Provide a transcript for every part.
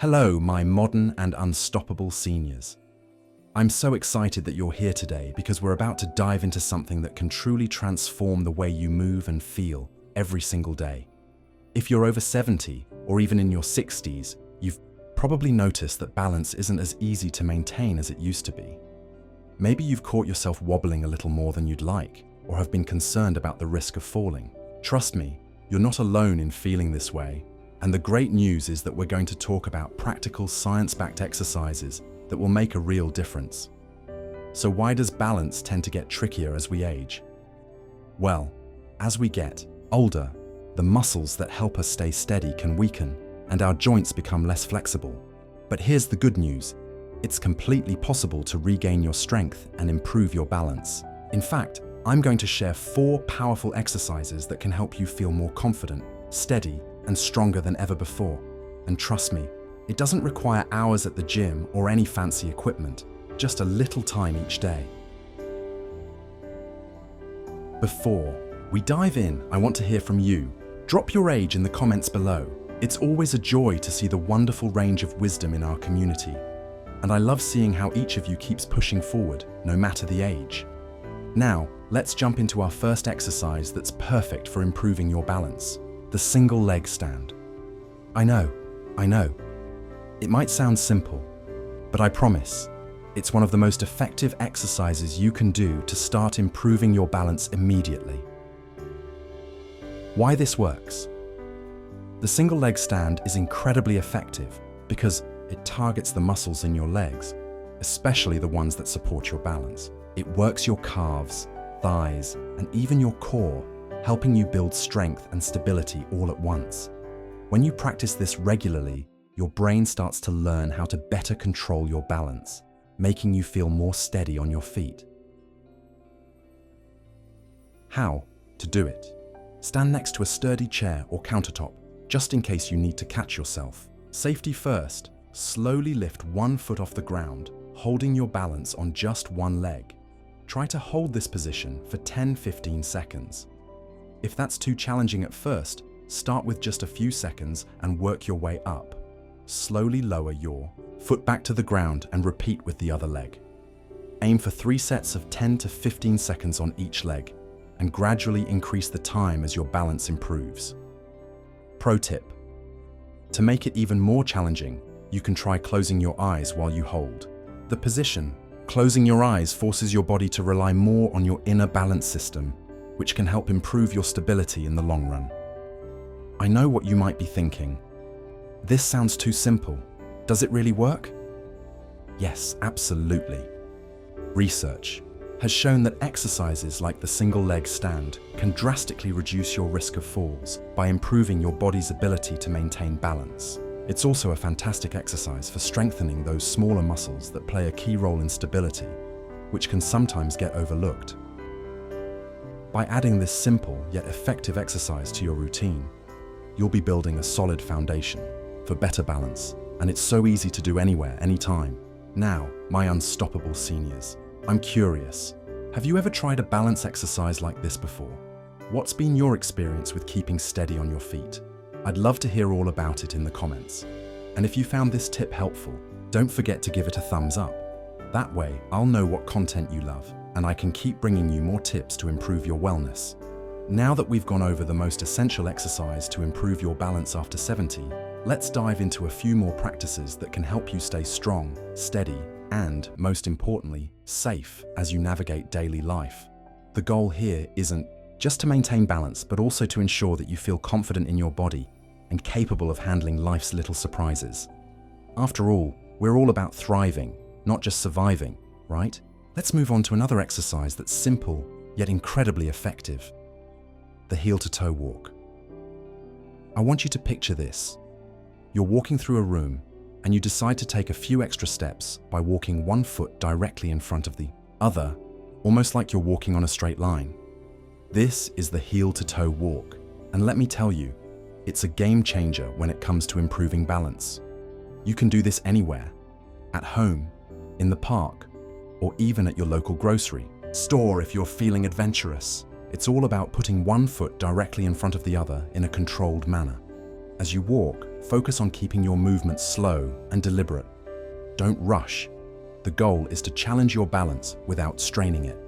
Hello, my modern and unstoppable seniors. I'm so excited that you're here today because we're about to dive into something that can truly transform the way you move and feel every single day. If you're over 70 or even in your 60s, you've probably noticed that balance isn't as easy to maintain as it used to be. Maybe you've caught yourself wobbling a little more than you'd like, or have been concerned about the risk of falling. Trust me, you're not alone in feeling this way. And the great news is that we're going to talk about practical, science-backed exercises that will make a real difference. So why does balance tend to get trickier as we age? Well, as we get older, the muscles that help us stay steady can weaken, and our joints become less flexible. But here's the good news. It's completely possible to regain your strength and improve your balance. In fact, I'm going to share 4 powerful exercises that can help you feel more confident, steady, and stronger than ever before. And trust me, it doesn't require hours at the gym or any fancy equipment, just a little time each day. Before we dive in, I want to hear from you. Drop your age in the comments below. It's always a joy to see the wonderful range of wisdom in our community. And I love seeing how each of you keeps pushing forward, no matter the age. Now, let's jump into our first exercise that's perfect for improving your balance. The single leg stand. I know. It might sound simple, but I promise, it's one of the most effective exercises you can do to start improving your balance immediately. Why this works? The single leg stand is incredibly effective because it targets the muscles in your legs, especially the ones that support your balance. It works your calves, thighs, and even your core, helping you build strength and stability all at once. When you practice this regularly, your brain starts to learn how to better control your balance, making you feel more steady on your feet. How to do it? Stand next to a sturdy chair or countertop, just in case you need to catch yourself. Safety first, slowly lift one foot off the ground, holding your balance on just one leg. Try to hold this position for 10-15 seconds. If that's too challenging at first, start with just a few seconds and work your way up. Slowly lower your foot back to the ground and repeat with the other leg. Aim for 3 sets of 10 to 15 seconds on each leg and gradually increase the time as your balance improves. Pro tip: to make it even more challenging, you can try closing your eyes while you hold. The position, closing your eyes, forces your body to rely more on your inner balance system, which can help improve your stability in the long run. I know what you might be thinking. This sounds too simple. Does it really work? Yes, absolutely. Research has shown that exercises like the single leg stand can drastically reduce your risk of falls by improving your body's ability to maintain balance. It's also a fantastic exercise for strengthening those smaller muscles that play a key role in stability, which can sometimes get overlooked. By adding this simple yet effective exercise to your routine, you'll be building a solid foundation for better balance, and it's so easy to do anywhere, anytime. Now, my unstoppable seniors, I'm curious, have you ever tried a balance exercise like this before? What's been your experience with keeping steady on your feet? I'd love to hear all about it in the comments. And if you found this tip helpful, don't forget to give it a thumbs up. That way, I'll know what content you love, and I can keep bringing you more tips to improve your wellness. Now that we've gone over the most essential exercise to improve your balance after 70, let's dive into a few more practices that can help you stay strong, steady, and, most importantly, safe as you navigate daily life. The goal here isn't just to maintain balance, but also to ensure that you feel confident in your body and capable of handling life's little surprises. After all, we're all about thriving, not just surviving, right? Let's move on to another exercise that's simple, yet incredibly effective. The heel-to-toe walk. I want you to picture this. You're walking through a room, and you decide to take a few extra steps by walking one foot directly in front of the other, almost like you're walking on a straight line. This is the heel-to-toe walk, and let me tell you, it's a game changer when it comes to improving balance. You can do this anywhere, at home, in the park, or even at your local grocery store if you're feeling adventurous. It's all about putting one foot directly in front of the other in a controlled manner. As you walk, focus on keeping your movements slow and deliberate. Don't rush. The goal is to challenge your balance without straining it.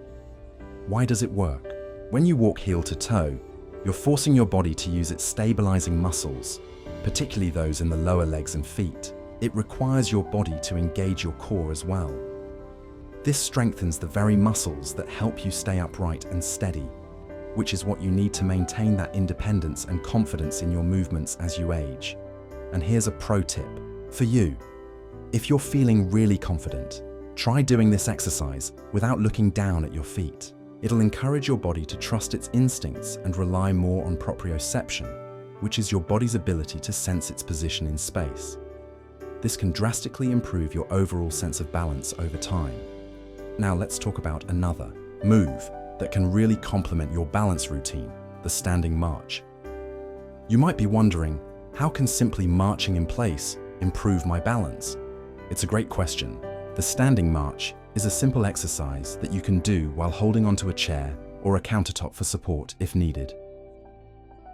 Why does it work? When you walk heel to toe, you're forcing your body to use its stabilizing muscles, particularly those in the lower legs and feet. It requires your body to engage your core as well. This strengthens the very muscles that help you stay upright and steady, which is what you need to maintain that independence and confidence in your movements as you age. And here's a pro tip for you. If you're feeling really confident, try doing this exercise without looking down at your feet. It'll encourage your body to trust its instincts and rely more on proprioception, which is your body's ability to sense its position in space. This can drastically improve your overall sense of balance over time. Now let's talk about another move that can really complement your balance routine, the standing march. You might be wondering, how can simply marching in place improve my balance? It's a great question. The standing march is a simple exercise that you can do while holding onto a chair or a countertop for support if needed.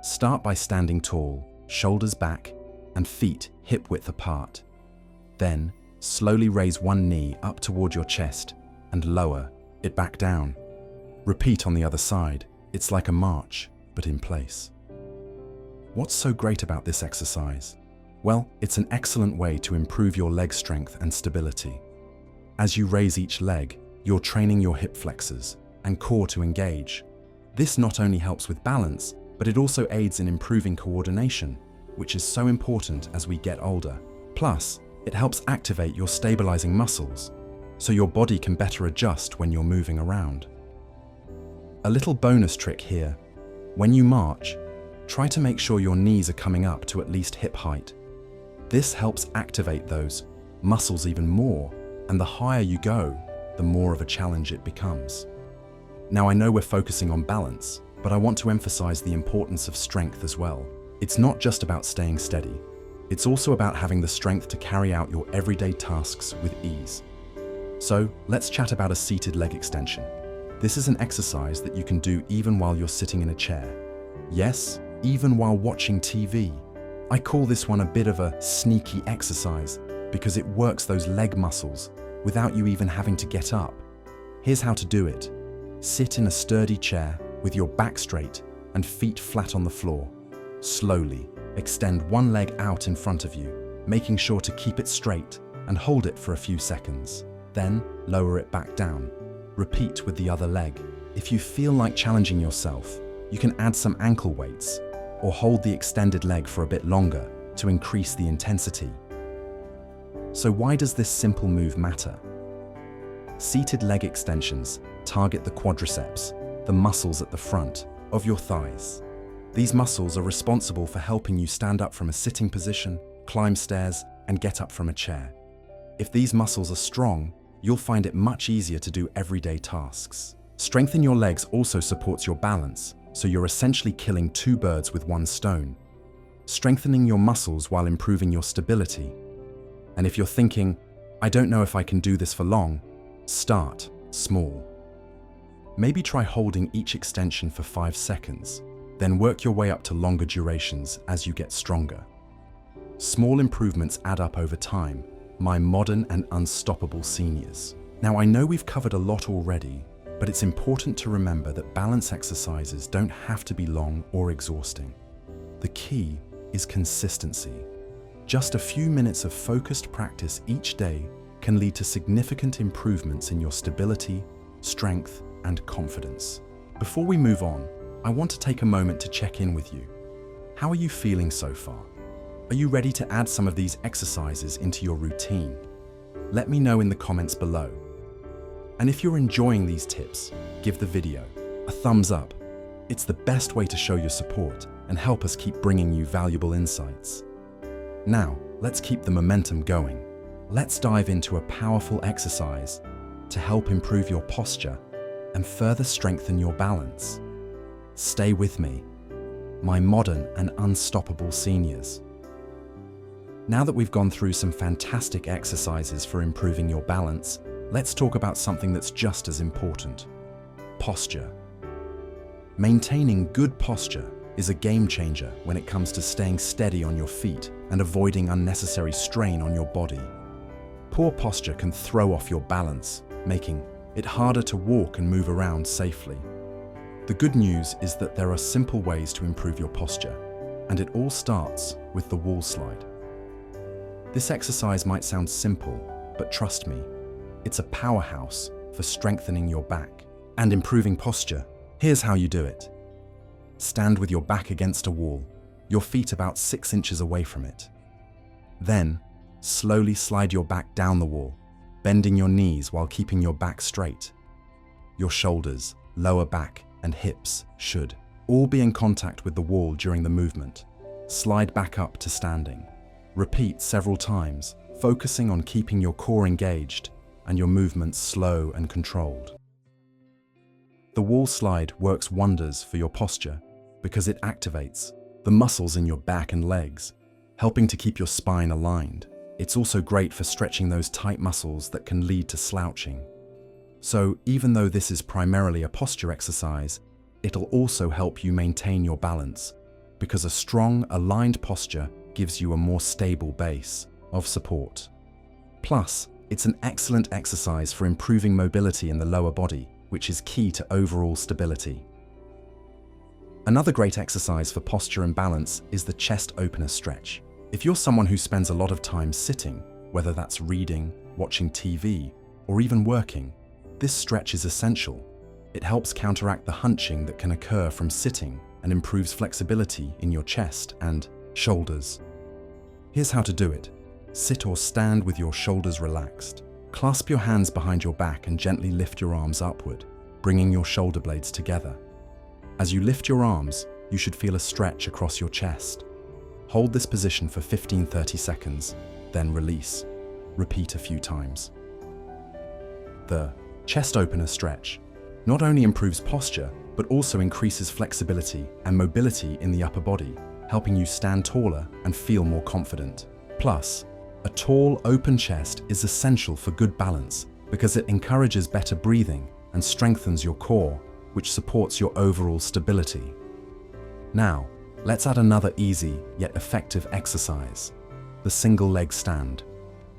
Start by standing tall, shoulders back, and feet hip-width apart. Then, slowly raise one knee up toward your chest and lower it back down. Repeat on the other side. It's like a march, but in place. What's so great about this exercise? Well, it's an excellent way to improve your leg strength and stability. As you raise each leg, you're training your hip flexors and core to engage. This not only helps with balance, but it also aids in improving coordination, which is so important as we get older. Plus, it helps activate your stabilizing muscles, so your body can better adjust when you're moving around. A little bonus trick here. When you march, try to make sure your knees are coming up to at least hip height. This helps activate those muscles even more, and the higher you go, the more of a challenge it becomes. Now I know we're focusing on balance, but I want to emphasize the importance of strength as well. It's not just about staying steady. It's also about having the strength to carry out your everyday tasks with ease. So let's chat about a seated leg extension. This is an exercise that you can do even while you're sitting in a chair. Yes, even while watching TV. I call this one a bit of a sneaky exercise because it works those leg muscles without you even having to get up. Here's how to do it. Sit in a sturdy chair with your back straight and feet flat on the floor. Slowly extend one leg out in front of you, making sure to keep it straight and hold it for a few seconds. Then lower it back down. Repeat with the other leg. If you feel like challenging yourself, you can add some ankle weights or hold the extended leg for a bit longer to increase the intensity. So why does this simple move matter? Seated leg extensions target the quadriceps, the muscles at the front of your thighs. These muscles are responsible for helping you stand up from a sitting position, climb stairs, and get up from a chair. If these muscles are strong, you'll find it much easier to do everyday tasks. Strengthening your legs also supports your balance, so you're essentially killing two birds with one stone. Strengthening your muscles while improving your stability. And if you're thinking, I don't know if I can do this for long, start small. Maybe try holding each extension for 5 seconds, then work your way up to longer durations as you get stronger. Small improvements add up over time, my modern and unstoppable seniors. Now I know we've covered a lot already, but it's important to remember that balance exercises don't have to be long or exhausting. The key is consistency. Just a few minutes of focused practice each day can lead to significant improvements in your stability, strength, and confidence. Before we move on, I want to take a moment to check in with you. How are you feeling so far? Are you ready to add some of these exercises into your routine? Let me know in the comments below. And if you're enjoying these tips, give the video a thumbs up. It's the best way to show your support and help us keep bringing you valuable insights. Now, let's keep the momentum going. Let's dive into a powerful exercise to help improve your posture and further strengthen your balance. Stay with me, my modern and unstoppable seniors. Now that we've gone through some fantastic exercises for improving your balance, let's talk about something that's just as important: posture. Maintaining good posture is a game changer when it comes to staying steady on your feet and avoiding unnecessary strain on your body. Poor posture can throw off your balance, making it harder to walk and move around safely. The good news is that there are simple ways to improve your posture, and it all starts with the wall slide. This exercise might sound simple, but trust me, it's a powerhouse for strengthening your back and improving posture. Here's how you do it. Stand with your back against a wall, your feet about 6 inches away from it. Then, slowly slide your back down the wall, bending your knees while keeping your back straight. Your shoulders, lower back, and hips should all be in contact with the wall during the movement. Slide back up to standing. Repeat several times, focusing on keeping your core engaged and your movements slow and controlled. The wall slide works wonders for your posture because it activates the muscles in your back and legs, helping to keep your spine aligned. It's also great for stretching those tight muscles that can lead to slouching. So even though this is primarily a posture exercise, it'll also help you maintain your balance because a strong, aligned posture gives you a more stable base of support. Plus, it's an excellent exercise for improving mobility in the lower body, which is key to overall stability. Another great exercise for posture and balance is the chest opener stretch. If you're someone who spends a lot of time sitting, whether that's reading, watching TV, or even working, this stretch is essential. It helps counteract the hunching that can occur from sitting and improves flexibility in your chest and shoulders. Here's how to do it. Sit or stand with your shoulders relaxed. Clasp your hands behind your back and gently lift your arms upward, bringing your shoulder blades together. As you lift your arms, you should feel a stretch across your chest. Hold this position for 15-30 seconds, then release. Repeat a few times. The chest opener stretch not only improves posture, but also increases flexibility and mobility in the upper body, helping you stand taller and feel more confident. Plus, a tall, open chest is essential for good balance because it encourages better breathing and strengthens your core, which supports your overall stability. Now, let's add another easy yet effective exercise, the single leg stand.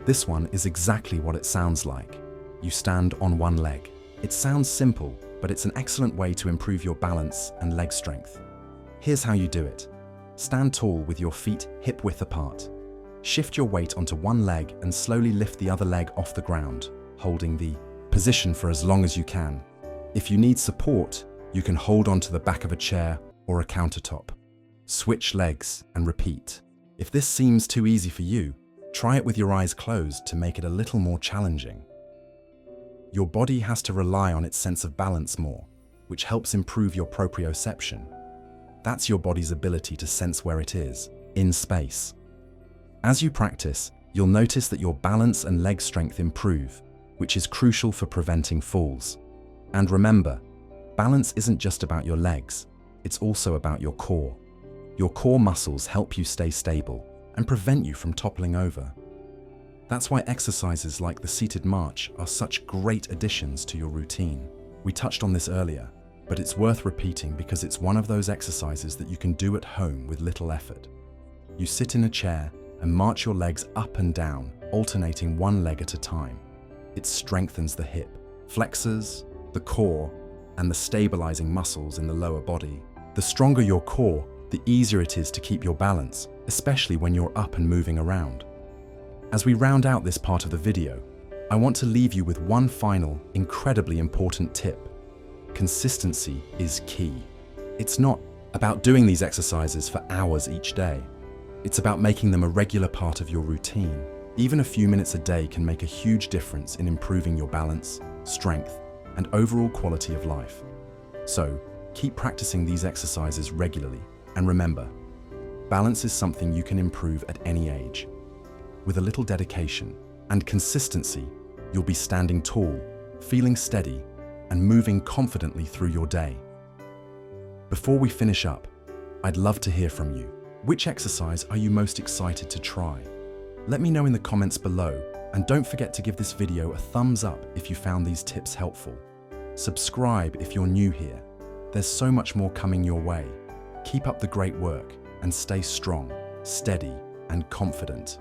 This one is exactly what it sounds like. You stand on one leg. It sounds simple, but it's an excellent way to improve your balance and leg strength. Here's how you do it. Stand tall with your feet hip-width apart. Shift your weight onto one leg and slowly lift the other leg off the ground, holding the position for as long as you can. If you need support, you can hold onto the back of a chair or a countertop. Switch legs and repeat. If this seems too easy for you, try it with your eyes closed to make it a little more challenging. Your body has to rely on its sense of balance more, which helps improve your proprioception. That's your body's ability to sense where it is, in space. As you practice, you'll notice that your balance and leg strength improve, which is crucial for preventing falls. And remember, balance isn't just about your legs, it's also about your core. Your core muscles help you stay stable and prevent you from toppling over. That's why exercises like the seated march are such great additions to your routine. We touched on this earlier, but it's worth repeating because it's one of those exercises that you can do at home with little effort. You sit in a chair and march your legs up and down, alternating one leg at a time. It strengthens the hip, flexors, the core, and the stabilizing muscles in the lower body. The stronger your core, the easier it is to keep your balance, especially when you're up and moving around. As we round out this part of the video, I want to leave you with one final, incredibly important tip. Consistency is key. It's not about doing these exercises for hours each day. It's about making them a regular part of your routine. Even a few minutes a day can make a huge difference in improving your balance, strength, and overall quality of life. So, keep practicing these exercises regularly, and remember, balance is something you can improve at any age. With a little dedication and consistency, you'll be standing tall, feeling steady, and moving confidently through your day. Before we finish up, I'd love to hear from you. Which exercise are you most excited to try? Let me know in the comments below, and don't forget to give this video a thumbs up if you found these tips helpful. Subscribe if you're new here. There's so much more coming your way. Keep up the great work and stay strong, steady, and confident.